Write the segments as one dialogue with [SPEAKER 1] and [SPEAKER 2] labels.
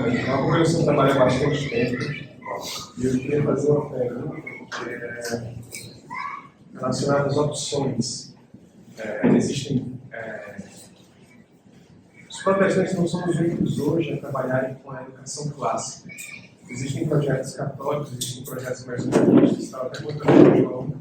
[SPEAKER 1] É uma coisa que eu trabalho há bastante tempo e eu queria fazer uma pergunta relacionada às opções. Existem. Os protestantes não são os únicos hoje a trabalharem com a educação clássica. Existem projetos católicos, existem projetos mais humanistas, estava até contando com o João.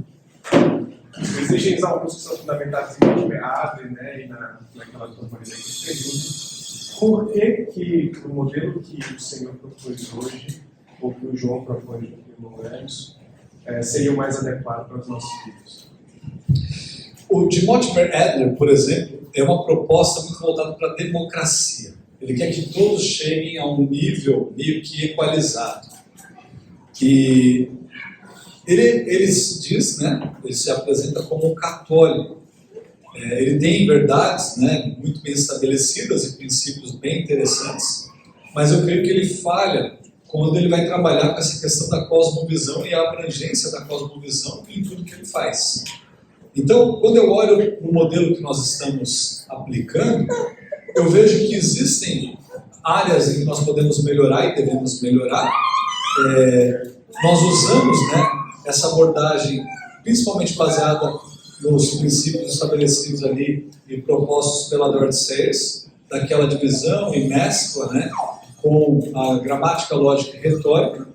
[SPEAKER 1] Existem alguns que são fundamentados em Wittenberg, né, e naquela companhia que período. Por que o modelo que o Senhor propôs hoje, ou que o João propôs no livro Lemos, seria o mais adequado para os nossos filhos?
[SPEAKER 2] O de Mortimer Adler, por exemplo, é uma proposta muito voltada para a democracia. Ele quer que todos cheguem a um nível meio que equalizado. E ele se diz, né, ele se apresenta como um católico. Ele tem verdades, né, muito bem estabelecidas e princípios bem interessantes, mas eu creio que ele falha quando ele vai trabalhar com essa questão da cosmovisão e a abrangência da cosmovisão em tudo que ele faz. Então, quando eu olho o modelo que nós estamos aplicando, eu vejo que existem áreas em que nós podemos melhorar e devemos melhorar. Nós usamos, né, essa abordagem principalmente baseada nos princípios estabelecidos ali e propostos pela Dorothy Sayers, daquela divisão e mescla, né, com a gramática, lógica e retórica,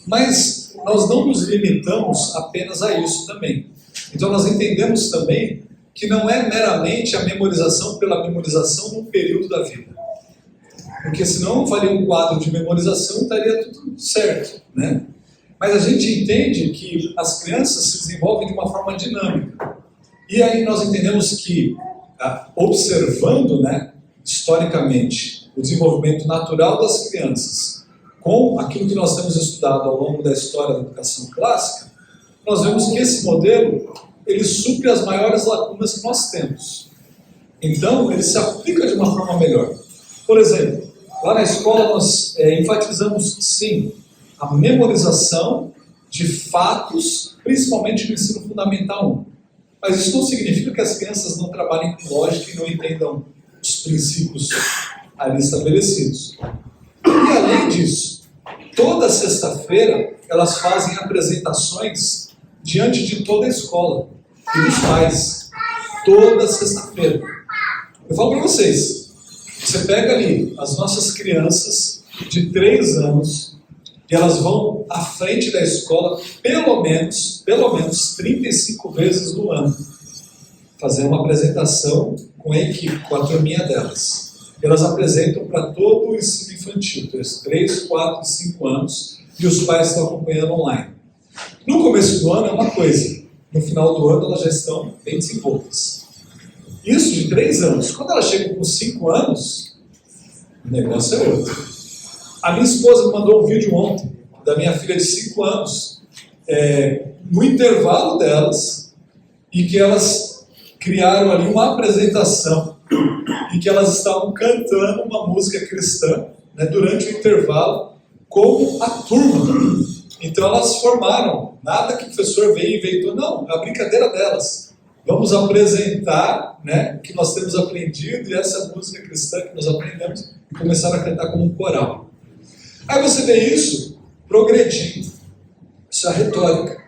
[SPEAKER 2] mas nós não nos limitamos apenas a isso também. Então nós entendemos também que não é meramente a memorização pela memorização num período da vida, porque senão faria um quadro de memorização e estaria tudo certo, né? Mas a gente entende que as crianças se desenvolvem de uma forma dinâmica. E aí nós entendemos que, observando, né, historicamente, o desenvolvimento natural das crianças com aquilo que nós temos estudado ao longo da história da educação clássica, nós vemos que esse modelo, ele supre as maiores lacunas que nós temos. Então, ele se aplica de uma forma melhor. Por exemplo, lá na escola nós enfatizamos, sim, a memorização de fatos, principalmente no ensino fundamental 1. Mas isso não significa que as crianças não trabalhem com lógica e não entendam os princípios ali estabelecidos. E além disso, toda sexta-feira elas fazem apresentações diante de toda a escola e dos pais. Toda sexta-feira. Eu falo para vocês, você pega ali as nossas crianças de 3 anos e elas vão à frente da escola pelo menos 35 vezes no ano, fazer uma apresentação com a equipe, com a turminha delas. Elas apresentam para todo o ensino infantil, 3, 4 e 5 anos, e os pais estão acompanhando online. No começo do ano é uma coisa, no final do ano elas já estão bem desenvoltas. Isso de 3 anos. Quando elas chegam com 5 anos, o negócio é outro. A minha esposa me mandou um vídeo ontem, da minha filha de 5 anos, no intervalo delas, e que elas criaram ali uma apresentação, e que elas estavam cantando uma música cristã, né, durante o intervalo, como a turma. Então elas formaram, nada que o professor veio e inventou, não, é a brincadeira delas. Vamos apresentar, né, o que nós temos aprendido, e essa música cristã que nós aprendemos, e começaram a cantar como um coral. Aí você vê isso progredindo, isso é a retórica.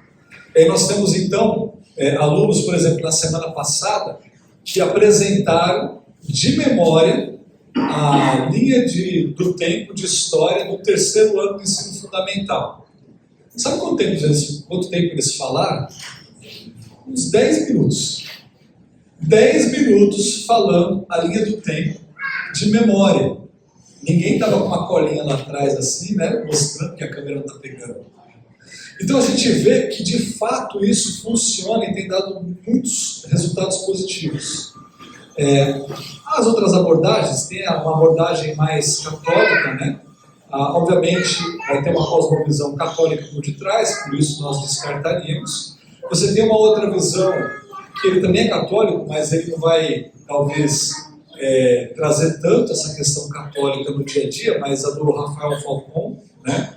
[SPEAKER 2] E aí nós temos então alunos, por exemplo, na semana passada, que apresentaram de memória a linha do tempo de história do 3º ano do ensino fundamental. Sabe quanto tempo eles falaram? Uns 10 minutos. 10 minutos falando a linha do tempo de memória. Ninguém estava com uma colinha lá atrás assim, né, mostrando que a câmera não está pegando. Então a gente vê que de fato isso funciona e tem dado muitos resultados positivos. As outras abordagens, tem uma abordagem mais católica, né? Obviamente vai ter uma cosmovisão católica por detrás, por isso nós descartaríamos. Você tem uma outra visão, que ele também é católico, mas ele não vai, talvez, trazer tanto essa questão católica no dia a dia, mas a do Rafael Falcon, né?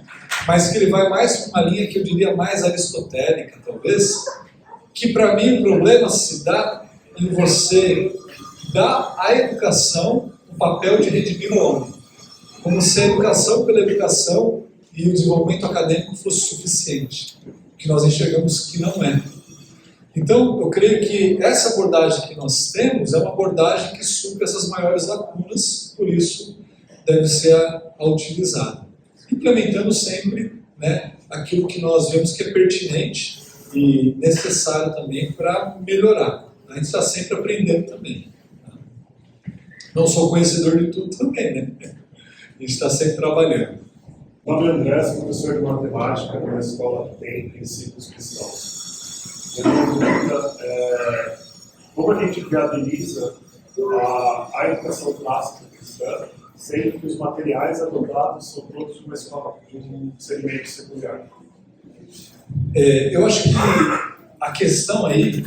[SPEAKER 2] Mas que ele vai mais para uma linha que eu diria mais aristotélica, talvez, que para mim o problema se dá em você dar à educação o papel de redimir o homem. como se a educação pela educação e o desenvolvimento acadêmico fosse suficiente, que nós enxergamos que não é. Então, eu creio que essa abordagem que nós temos é uma abordagem que supre essas maiores lacunas, por isso deve ser a utilizada. Implementando sempre, né, aquilo que nós vemos que é pertinente e necessário também para melhorar. A gente está sempre aprendendo também. Não sou conhecedor de tudo também, né? A gente está sempre trabalhando.
[SPEAKER 3] O nome é André, sou professor de matemática numa escola que tem princípios cristãos. Minha pergunta é como a gente viabiliza a educação clássica cristã, sendo que os materiais adotados são todos de uma escola, de um segmento secular?
[SPEAKER 2] Eu acho que a questão aí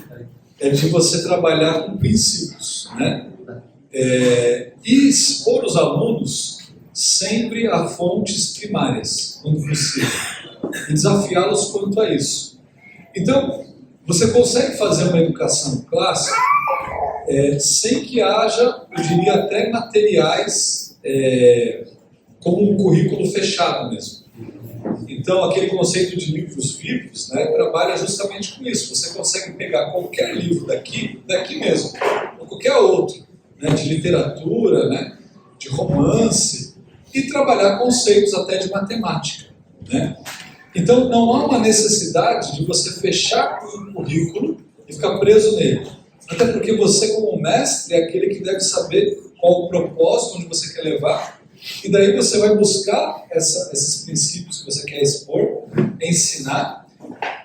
[SPEAKER 2] é de você trabalhar com princípios, né? E expor os alunos sempre a fontes primárias, quando possível, e desafiá-los quanto a isso. Então, você consegue fazer uma educação clássica sem que haja, eu diria até materiais como um currículo fechado mesmo. Então, aquele conceito de livros vivos, né, trabalha justamente com isso. Você consegue pegar qualquer livro daqui mesmo, ou qualquer outro, né, de literatura, né, de romance, e trabalhar conceitos até de matemática, né? Então, não há uma necessidade de você fechar o currículo e ficar preso nele. Até porque você, como mestre, é aquele que deve saber qual o propósito, onde você quer levar, e daí você vai buscar esses princípios que você quer expor, ensinar,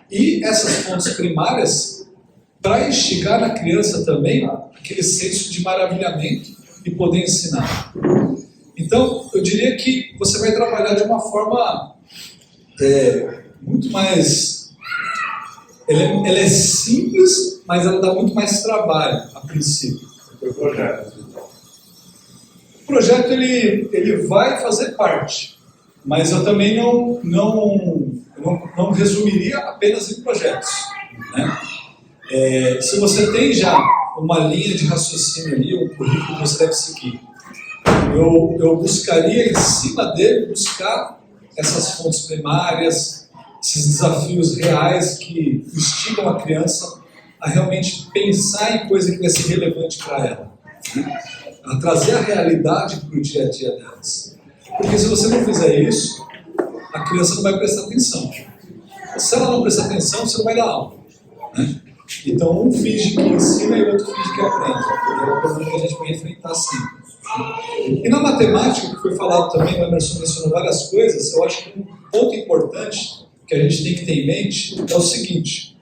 [SPEAKER 2] e essas fontes primárias para instigar na criança também aquele senso de maravilhamento e poder ensinar. Então, eu diria que você vai trabalhar de uma forma muito mais... Ela é simples, mas ela dá muito mais trabalho, a princípio.
[SPEAKER 3] O projeto, então.
[SPEAKER 2] O projeto ele vai fazer parte, mas eu também não resumiria apenas em projetos, né? Se você tem já uma linha de raciocínio ali, um currículo que você deve seguir, eu buscaria em cima dele buscar essas fontes primárias, esses desafios reais que instigam a criança a realmente pensar em coisa que vai ser relevante para ela, né? A trazer a realidade para o dia a dia delas. Porque se você não fizer isso, a criança não vai prestar atenção. Se ela não prestar atenção, você não vai dar aula, né? Então, um finge que ensina e o outro finge que aprende. É o problema que a gente vai enfrentar sempre. E na matemática, que foi falado também, o Emerson mencionou várias coisas, eu acho que um ponto importante que a gente tem que ter em mente é o seguinte: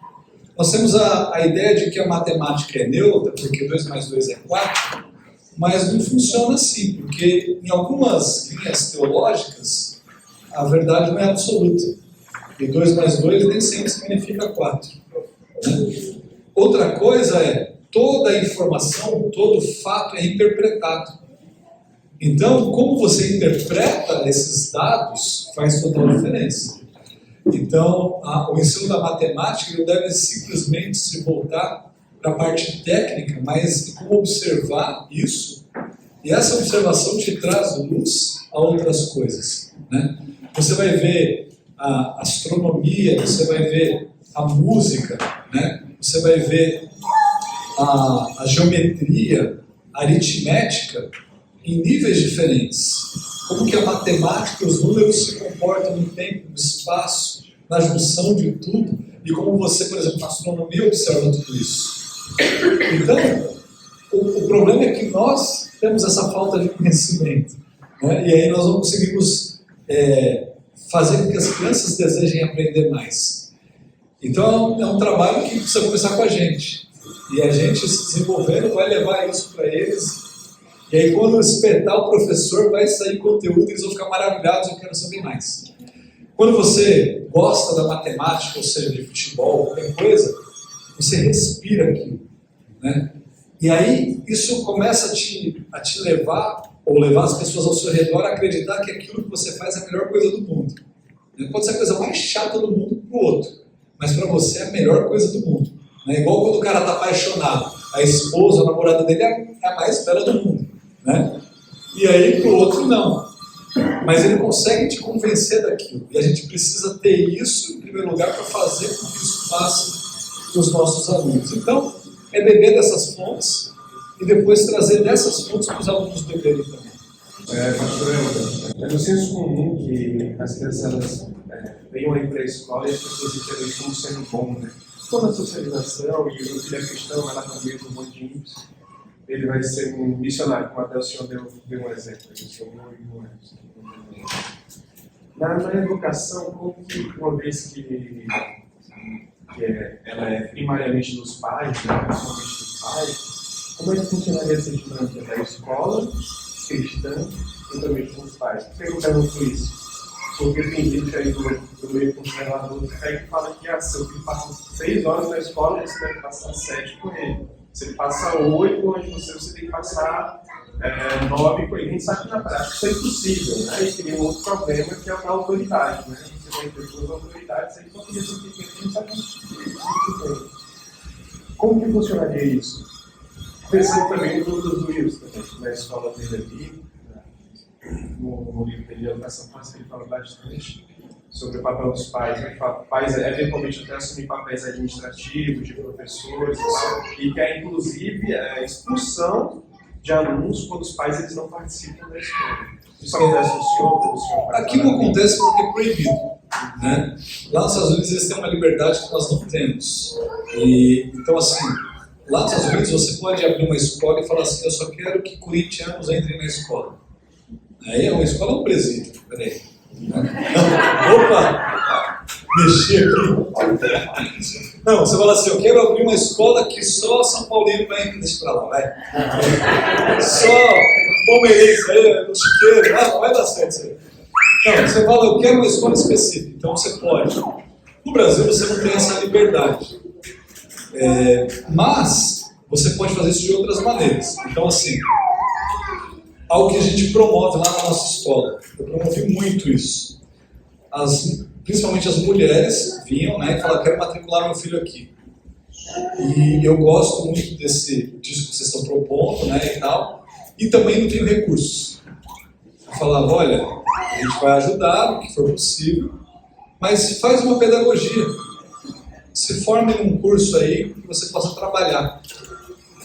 [SPEAKER 2] nós temos a ideia de que a matemática é neutra, porque 2 mais 2 é 4, mas não funciona assim, porque em algumas linhas teológicas a verdade não é absoluta. E 2 mais 2 nem sempre significa 4. Né? Outra coisa é, toda a informação, todo fato é interpretado. Então, como você interpreta esses dados faz total diferença. Então, o ensino da matemática não deve simplesmente se voltar para a parte técnica, mas como observar isso, e essa observação te traz luz a outras coisas, né? Você vai ver a astronomia, você vai ver a música, né? Você vai ver a geometria, a aritmética em níveis diferentes. Como que a matemática e os números se comportam no tempo, no espaço, na junção de tudo, e como você, por exemplo, na astronomia observa tudo isso. Então, o problema é que nós temos essa falta de conhecimento, né? E aí nós não conseguimos fazer com que as crianças desejem aprender mais. Então, é um trabalho que precisa começar com a gente. E a gente, se desenvolvendo, vai levar isso para eles. E aí, quando espetar o professor, vai sair conteúdo e eles vão ficar maravilhados, eu quero saber mais. Quando você gosta da matemática, ou seja, de futebol, qualquer coisa, você respira aquilo, né? E aí, isso começa a te levar, ou levar as pessoas ao seu redor a acreditar que aquilo que você faz é a melhor coisa do mundo. Pode ser a coisa mais chata do mundo para o outro, mas para você é a melhor coisa do mundo. É igual quando o cara está apaixonado, a esposa, a namorada dele é a mais bela do mundo, né? E aí para o outro não. mas ele consegue te convencer daquilo. E a gente precisa ter isso, em primeiro lugar, para fazer com que isso passe para os nossos alunos. Então, é beber dessas fontes e depois trazer dessas fontes para os alunos beberem também.
[SPEAKER 1] Pastor, é no senso comum que as crianças venham aí para a escola e as pessoas entendem isso como sendo bom, né? Toda a socialização, e o filho é cristão, vai lá para o meio do monte de ímpios, ele vai ser um missionário, como até o senhor deu um exemplo. Na educação, como que, uma vez que ela é primariamente dos pais, né, principalmente dos pais, como é que funcionaria essa dinâmica da escola cristã e também com os pais? Por que eu pergunto isso? Porque tem gente aí do meio conservador que fala que se o filho passa 6 horas na escola, você deve passar 7 com ele. Se ele passa 8 longe de você tem que passar 9 com ele. A gente sabe que na prática isso é impossível, né? E tem um outro problema que é a autoridade, né? Você vai ter 2 autoridades aí, quando você tem que sabe isso. Como que funcionaria isso? Pensando também no do Wilson, na escola dele ali, no livro dele de educação clássica, ele fala bastante sobre o papel dos pais, né? Pais eventualmente até assumir papéis administrativos, de professores e quer inclusive a expulsão de alunos quando os pais eles não participam da escola. Isso acontece no senhor?
[SPEAKER 2] Aqui não acontece porque é proibido, né? Lá nos Estados Unidos eles têm uma liberdade que nós não temos. Então assim, lá nos Estados Unidos você pode abrir uma escola e falar assim, eu só quero que corintianos entrem na escola. Aí uma escola é um presídio, peraí. Opa! Mexi aqui. Não, você fala assim, eu quero abrir uma escola que só São Paulino vai, deixa pra lá, vai. Só palmeirense aí, no chiqueiro, não vai dar certo isso aí. Não, você fala, eu quero uma escola específica, então você pode. No Brasil você não tem essa liberdade. Mas você pode fazer isso de outras maneiras. Então assim, algo que a gente promove lá na nossa escola. Eu promovi muito isso. Principalmente as mulheres vinham, né, e falavam, quero matricular meu filho aqui. E eu gosto muito disso que vocês estão propondo, né, e tal. E também não tenho recursos. Eu falava, olha, a gente vai ajudar no que for possível, mas faz uma pedagogia. Se forme num curso aí que você possa trabalhar.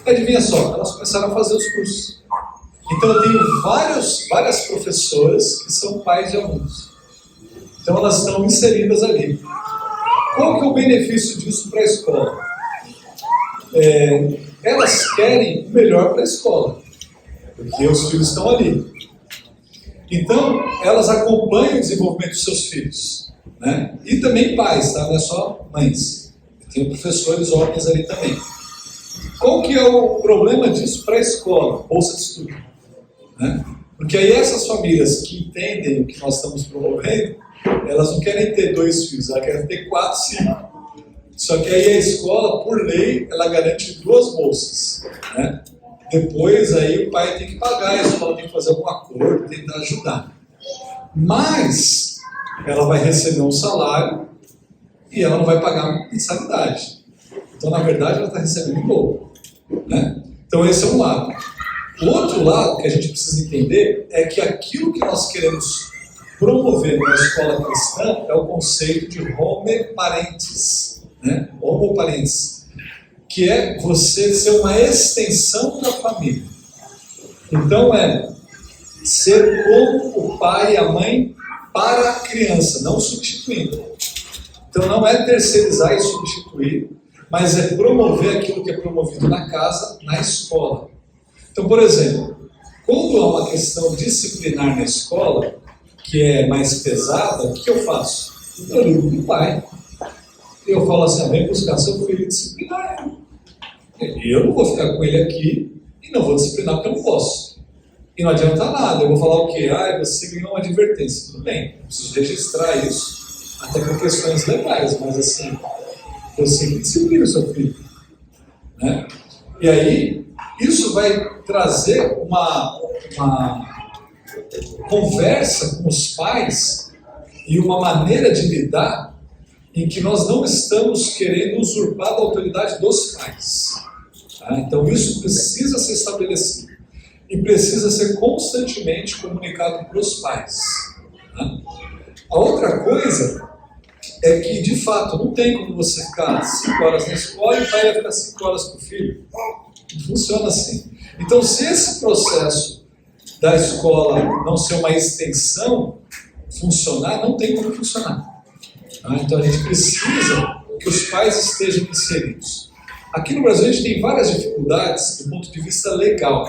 [SPEAKER 2] E adivinha só, elas começaram a fazer os cursos. Então eu tenho várias professoras que são pais de alunos. Então elas estão inseridas ali. Qual que é o benefício disso para a escola? Elas querem o melhor para a escola, porque os filhos estão ali. Então elas acompanham o desenvolvimento dos seus filhos, né? E também pais, tá? Não é só mães. Tem professores homens ali também. Qual que é o problema disso para a escola? Bolsa de estudo. Né? Porque aí essas famílias que entendem o que nós estamos promovendo, elas não querem ter 2 filhos, elas querem ter 4, 5. Só que aí a escola, por lei, ela garante 2 bolsas. Né? Depois aí o pai tem que pagar, a escola tem que fazer algum acordo, tentar ajudar. Mas ela vai receber um salário e ela não vai pagar mensalidade. Então, na verdade, ela está recebendo pouco. Né? Então esse é um lado. O outro lado que a gente precisa entender é que aquilo que nós queremos promover na escola cristã é o conceito de homoparentes, né? Homoparentes, que é você ser uma extensão da família. Então ser como o pai e a mãe para a criança, não substituindo. Então não é terceirizar e substituir, mas é promover aquilo que é promovido na casa, na escola. Então, por exemplo, quando há uma questão disciplinar na escola, que é mais pesada, o que eu faço? Eu ligo para o pai. Eu falo assim, vem buscar seu filho e disciplinar ele. Eu não vou ficar com ele aqui e não vou disciplinar porque eu não posso. E não adianta nada, eu vou falar o quê? Você ganhou uma advertência. Tudo bem, eu preciso registrar isso, até por questões legais, mas assim, você que disciplina o seu filho. Né? E aí, isso vai trazer uma conversa com os pais e uma maneira de lidar em que nós não estamos querendo usurpar a autoridade dos pais. Tá? Então isso precisa ser estabelecido. e precisa ser constantemente comunicado para os pais. Tá? A outra coisa é que, de fato, não tem como você ficar 5 horas na escola e o pai vai ficar 5 horas com o filho. Não funciona assim. Então, se esse processo da escola não ser uma extensão, funcionar, não tem como funcionar. Tá? Então, a gente precisa que os pais estejam inseridos. Aqui no Brasil, a gente tem várias dificuldades do ponto de vista legal.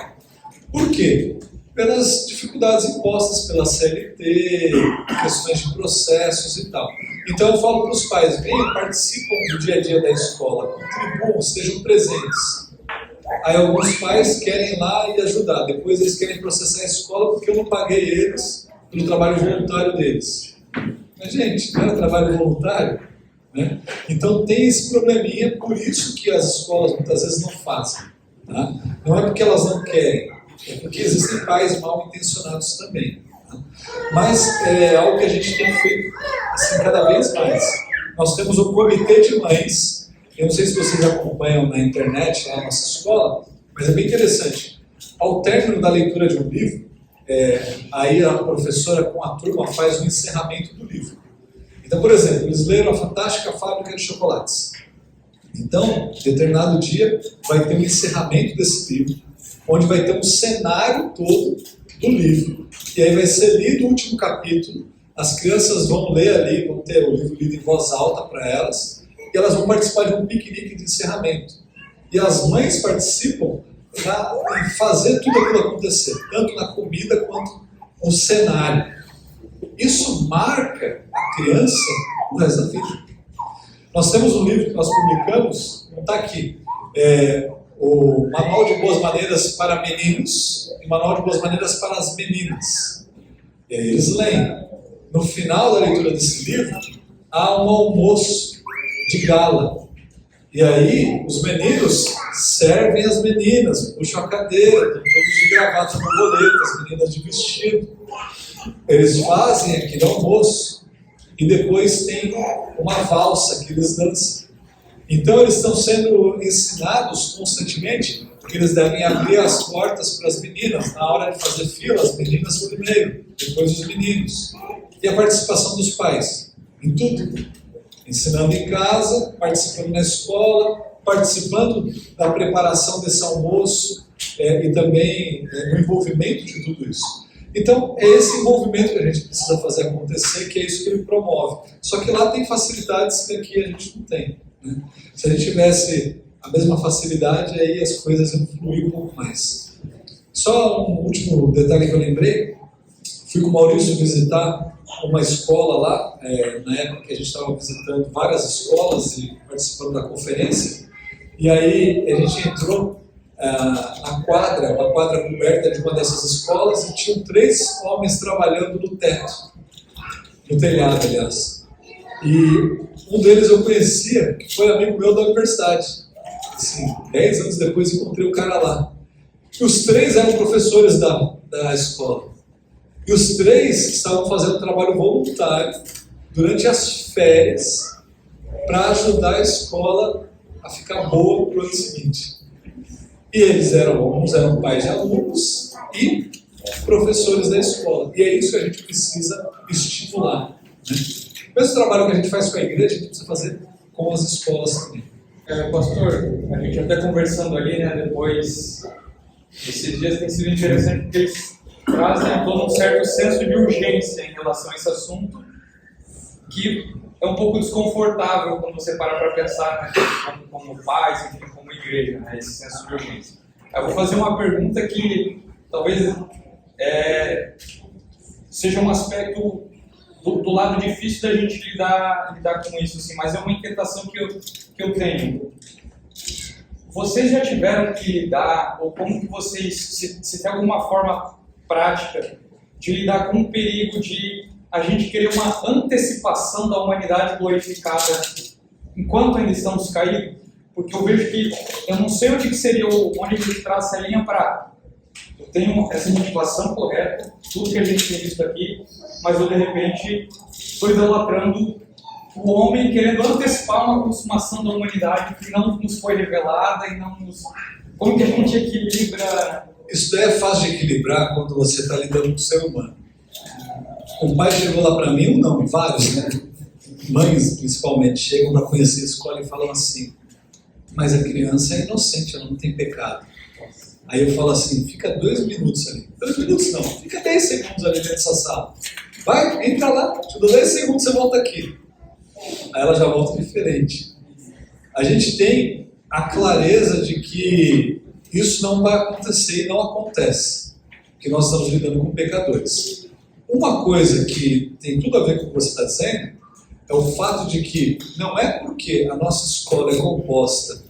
[SPEAKER 2] Por quê? Pelas dificuldades impostas pela CLT, questões de processos e tal. Então eu falo para os pais, venham, participam do dia a dia da escola, contribuam, estejam presentes. Aí alguns pais querem ir lá e ajudar, depois eles querem processar a escola porque eu não paguei eles pelo trabalho voluntário deles. Mas gente, não era trabalho voluntário? Né? Então tem esse probleminha, por isso que as escolas muitas vezes não fazem. Tá? Não é porque elas não querem, é porque existem pais mal intencionados também. Tá? Mas é algo que a gente tem feito assim, cada vez mais. Nós temos o comitê de mães, eu não sei se vocês acompanham na internet, lá na nossa escola, mas é bem interessante. Ao término da leitura de um livro, aí a professora com a turma faz o encerramento do livro. Então, por exemplo, eles leram A Fantástica Fábrica de Chocolates. Então, determinado dia, vai ter um encerramento desse livro, onde vai ter um cenário todo do livro, e aí vai ser lido o último capítulo, as crianças vão ler ali, vão ter o livro lido em voz alta para elas, e elas vão participar de um piquenique de encerramento. E as mães participam em fazer tudo aquilo acontecer, tanto na comida quanto no cenário. Isso marca a criança o resto da vida. Nós temos um livro que nós publicamos, não está aqui, o Manual de Boas Maneiras para Meninos e o Manual de Boas Maneiras para as Meninas. E aí eles leem. No final da leitura desse livro, há um almoço de gala. E aí, os meninos servem as meninas, puxam a cadeira, estão todos de gravata borboleta, as meninas de vestido. Eles fazem aquele almoço e depois tem uma valsa que eles dançam. Então eles estão sendo ensinados constantemente que eles devem abrir as portas para as meninas. Na hora de fazer fila, as meninas primeiro, depois os meninos. E a participação dos pais em tudo. Ensinando em casa, participando na escola, participando da preparação desse almoço e também no envolvimento de tudo isso. Então, é esse envolvimento que a gente precisa fazer acontecer, que é isso que ele promove. Só que lá tem facilidades que aqui a gente não tem. Né? Se a gente tivesse a mesma facilidade, aí as coisas iam fluir um pouco mais. Só um último detalhe que eu lembrei. Fui com o Maurício visitar uma escola lá, na época que a gente estava visitando várias escolas e participando da conferência. E aí a gente entrou na quadra, uma quadra coberta de uma dessas escolas, e tinham 3 homens trabalhando no teto, no telhado, aliás. E um deles eu conhecia, que foi amigo meu da universidade. Assim, 10 anos depois encontrei o cara lá. E os 3 eram professores da escola. E os 3 estavam fazendo trabalho voluntário durante as férias para ajudar a escola a ficar boa para o ano seguinte. E alguns eram pais de alunos e professores da escola. E é isso que a gente precisa estimular. Né? O mesmo trabalho que a gente faz com a igreja, a gente precisa fazer com as escolas também.
[SPEAKER 4] Pastor, a gente até conversando ali, né, depois, esses dias tem sido interessante porque eles trazem todo um certo senso de urgência em relação a esse assunto, que é um pouco desconfortável quando você para pensar, né, como pais, enfim, como igreja, né, esse senso de urgência. Eu vou fazer uma pergunta que talvez seja um aspecto do lado difícil da gente lidar com isso, assim, mas é uma inquietação que eu tenho. Vocês já tiveram que lidar, ou como que vocês, se tem alguma forma prática de lidar com o perigo de a gente querer uma antecipação da humanidade glorificada enquanto ainda estamos caídos? Porque eu vejo que eu não sei onde a gente traça a linha para eu tenho essa motivação correta, tudo que a gente tem visto aqui, mas eu de repente estou idolatrando o homem querendo antecipar uma consumação da humanidade que não nos foi revelada e não nos... Como que a gente equilibra
[SPEAKER 2] isso daí é fácil de equilibrar quando você está lidando com o ser humano. Um pai chegou lá para mim, não, vários, né? Mães, principalmente, chegam para conhecer a escola e falam assim, mas a criança é inocente, ela não tem pecado. Aí eu falo assim, fica 2 minutos ali. 2 minutos não, fica 10 segundos ali dentro dessa sala. Vai, entra lá, te dou 10 segundos, você volta aqui. Aí ela já volta diferente. A gente tem a clareza de que isso não vai acontecer e não acontece. Que nós estamos lidando com pecadores. Uma coisa que tem tudo a ver com o que você está dizendo é o fato de que não é porque a nossa escola é composta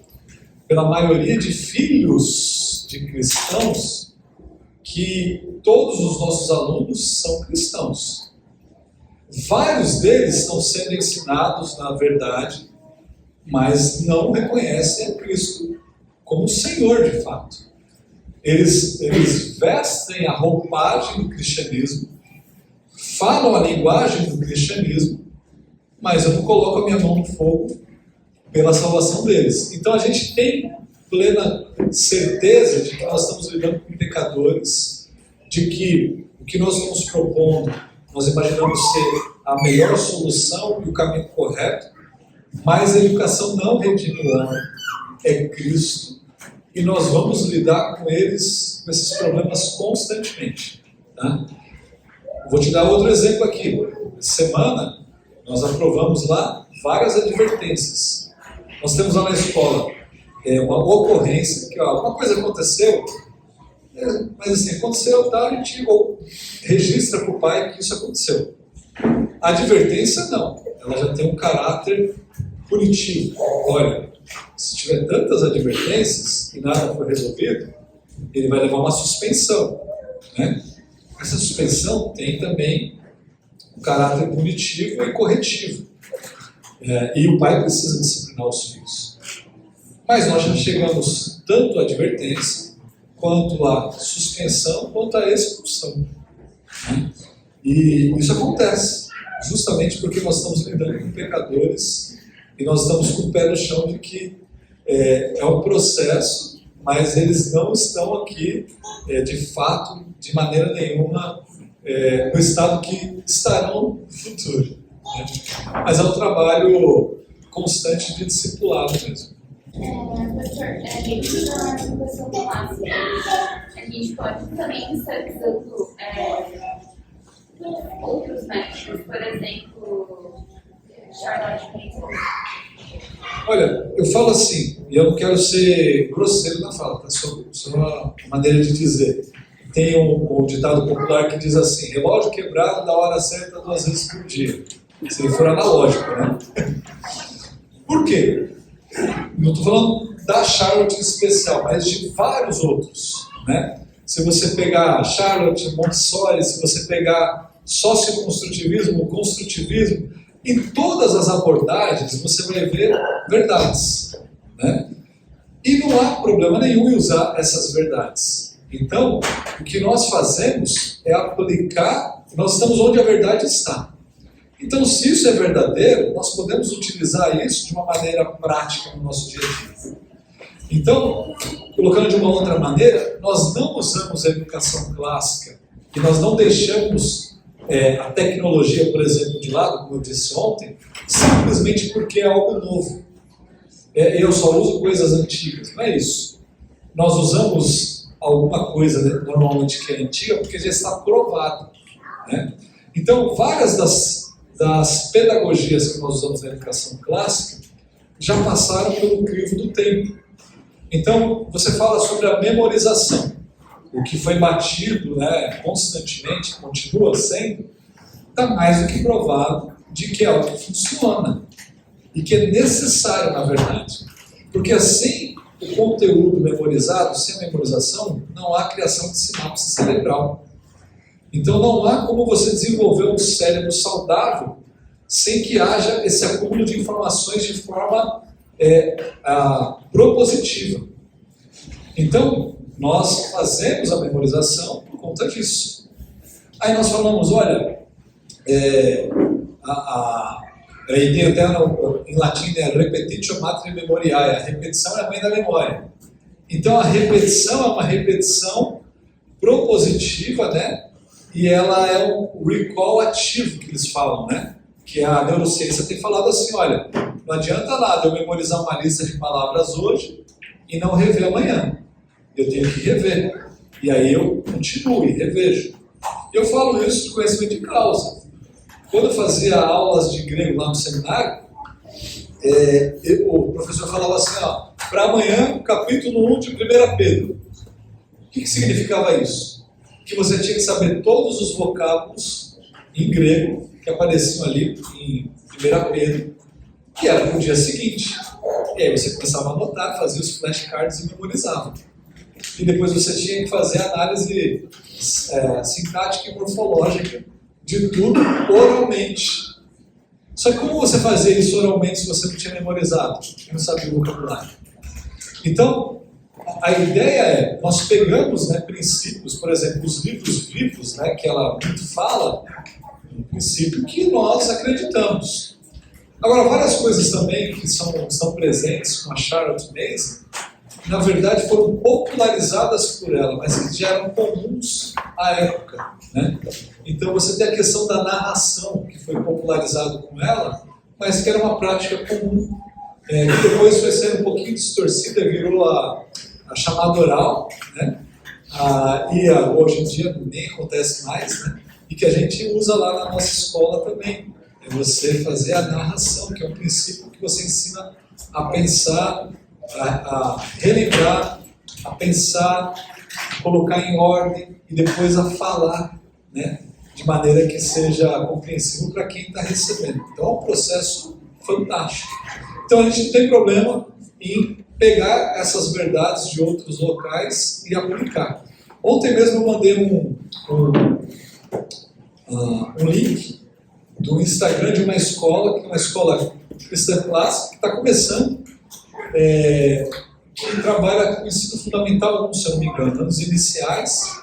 [SPEAKER 2] pela maioria de filhos de cristãos que todos os nossos alunos são cristãos. Vários deles estão sendo ensinados na verdade, mas não reconhecem a Cristo como Senhor de fato. Eles vestem a roupagem do cristianismo, falam a linguagem do cristianismo, mas eu não coloco a minha mão no fogo pela salvação deles. Então a gente tem plena certeza de que nós estamos lidando com pecadores, de que o que nós estamos propondo, nós imaginamos ser a melhor solução e o caminho correto, mas a educação não redime o homem, é Cristo. E nós vamos lidar com eles, com esses problemas constantemente. Tá? Vou te dar outro exemplo aqui. Essa semana, nós aprovamos lá várias advertências. Nós temos lá na escola uma ocorrência, que uma coisa aconteceu, mas assim, aconteceu, tá, a gente registra para o pai que isso aconteceu. A advertência não, ela já tem um caráter punitivo. Olha, se tiver tantas advertências e nada for resolvido, ele vai levar uma suspensão, né? Essa suspensão tem também um caráter punitivo e corretivo. E o pai precisa disciplinar os filhos. Mas nós já chegamos tanto à advertência, quanto à suspensão, quanto à expulsão. Né? E isso acontece justamente porque nós estamos lidando com pecadores e nós estamos com o pé no chão de que é um processo, mas eles não estão aqui, de fato, de maneira nenhuma, no estado que estarão no futuro. Né? Mas é um trabalho constante de discipulado mesmo.
[SPEAKER 5] Professor, dentro da educação clássica, a gente pode também estar usando outros métodos, por exemplo, Charlotte Mason.
[SPEAKER 2] Olha, eu falo assim, e eu não quero ser grosseiro na fala, tá? Só uma maneira de dizer. Tem um ditado popular que diz assim, relógio quebrado da hora certa 2 vezes por dia. Se ele for analógico, né? Por quê? Não estou falando da Charlotte em especial, mas de vários outros, né? Se você pegar Charlotte, Montessori, se você pegar socioconstrutivismo, construtivismo, em todas as abordagens você vai ver verdades, né? E não há problema nenhum em usar essas verdades. Então, o que nós fazemos é aplicar, nós estamos onde a verdade está. Então, se isso é verdadeiro, nós podemos utilizar isso de uma maneira prática no nosso dia a dia. Então, colocando de uma outra maneira, nós não usamos a educação clássica e nós não deixamos a tecnologia, por exemplo, de lado, como eu disse ontem, simplesmente porque é algo novo. Eu só uso coisas antigas, não é isso. Nós usamos alguma coisa, né, normalmente que é antiga, porque já está provado. Né? Então, várias das pedagogias que nós usamos na educação clássica já passaram pelo crivo do tempo. Então, você fala sobre a memorização. O que foi batido, né, constantemente, continua sendo, está mais do que provado de que é algo que funciona e que é necessário, na verdade. Porque assim, o conteúdo memorizado, sem a memorização, não há criação de sinapse cerebral. Então não há como você desenvolver um cérebro saudável sem que haja esse acúmulo de informações de forma propositiva. Então, nós fazemos a memorização por conta disso. Aí nós falamos, olha, a ideia até em latim é repetitio mater memoriae, a repetição é a mãe da memória. Então a repetição é uma repetição propositiva, né? E ela é um recall ativo, que eles falam, né? Que a neurociência tem falado assim, olha, não adianta nada eu memorizar uma lista de palavras hoje e não rever amanhã. Eu tenho que rever. E aí eu continuo e revejo. Eu falo isso de conhecimento de causa. Quando eu fazia aulas de grego lá no seminário, o professor falava assim, ó, para amanhã, capítulo 1 de 1 Pedro. O que significava isso? Que você tinha que saber todos os vocábulos em grego que apareciam ali em 1 Pedro, que era para o dia seguinte. E aí você começava a anotar, fazia os flashcards e memorizava. E depois você tinha que fazer análise sintática e morfológica de tudo oralmente. Só que como você fazia isso oralmente se você não tinha memorizado? Não sabia o vocabulário. Então, a ideia é, nós pegamos, né, princípios, por exemplo, os livros vivos, né, que ela muito fala, um princípio que nós acreditamos. Agora, várias coisas também que estão presentes com a Charlotte Mason, na verdade foram popularizadas por ela, mas que já eram comuns à época, né? Então você tem a questão da narração, que foi popularizado com ela, mas que era uma prática comum, que depois foi sendo um pouquinho distorcida, virou a chamada oral, né? Hoje em dia nem acontece mais, né? E que a gente usa lá na nossa escola também. É você fazer a narração, que é um princípio que você ensina a pensar, a relembrar, a pensar, a colocar em ordem e depois a falar, né? De maneira que seja compreensível para quem está recebendo. Então é um processo fantástico. Então a gente não tem problema em pegar essas verdades de outros locais e aplicar. Ontem mesmo eu mandei um link do Instagram de uma escola, que é uma escola cristã clássica, que está começando, que trabalha com ensino fundamental 1, se eu não me engano, anos iniciais.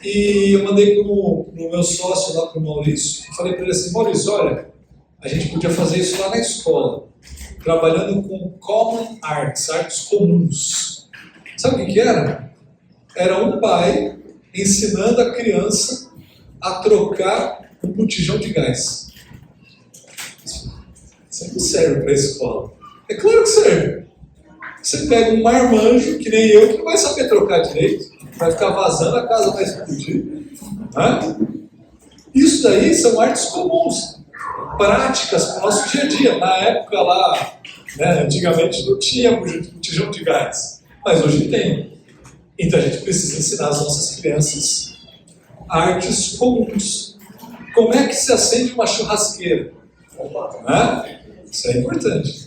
[SPEAKER 2] E eu mandei para o meu sócio lá, para o Maurício, e falei para ele assim, Maurício, olha, a gente podia fazer isso lá na escola, trabalhando com common arts, artes comuns. Sabe o que era? Era um pai ensinando a criança a trocar um botijão de gás. Isso não serve para a escola. É claro que serve. Você pega um marmanjo, que nem eu, que não vai saber trocar direito, vai ficar vazando, a casa vai explodir. Isso daí são artes comuns, práticas para o nosso dia a dia. Na época lá, né, antigamente não tinha botijão de gás, mas hoje tem. Então a gente precisa ensinar as nossas crianças artes comuns. Como é que se acende uma churrasqueira? Isso é importante.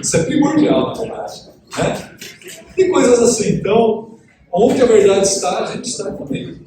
[SPEAKER 2] Isso é primordial, na verdade. Né? E coisas assim. Então, onde a verdade está, a gente está também.